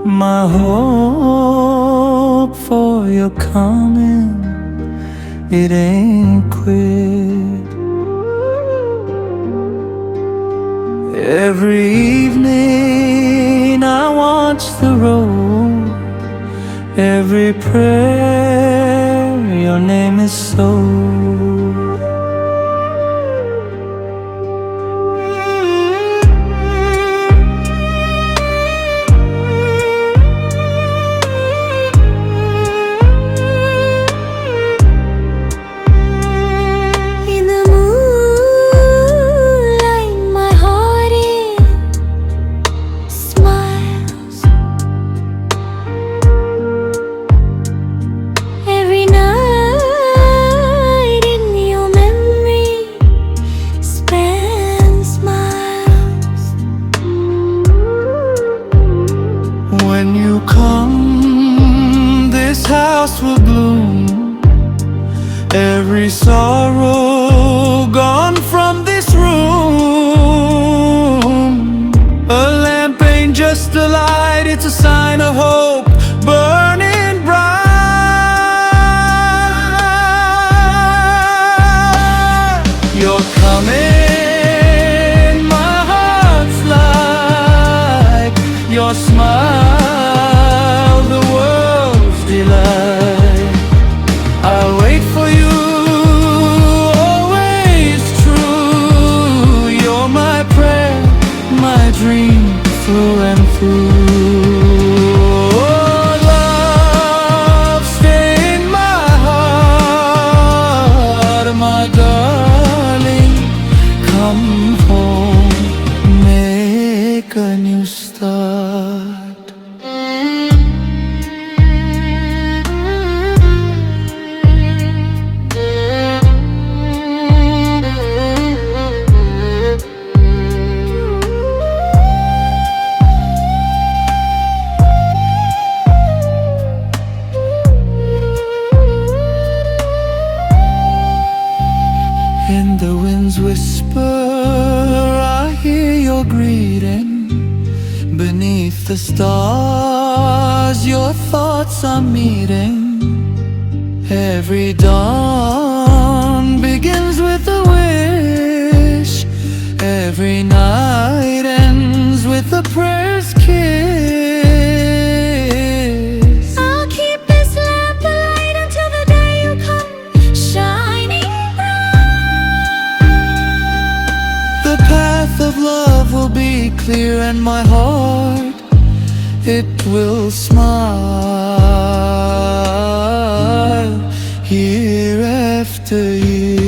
My hope for your coming, it ain't quit. Every evening I watch the road, every prayer your name is so. When you come, this house will bloom. Every sorrow gone from this room. A lamp ain't just a light, it's a sign of hope burning bright. You're coming, my heart's like your smile, the world's delight. I'll wait for you, always true. You're my prayer, my dream, through and through. Oh, love, stay in my heart, my darling. Come home, make a new start. In the wind's whisper, I hear your greeting. Beneath the stars, your thoughts are meeting. Every dawn begins with a wish. Every night ends with a prayer's kiss. I'll keep this lamp alight until the day you come shining bright. The path of love will be clear, and my heart, it will smile year after year.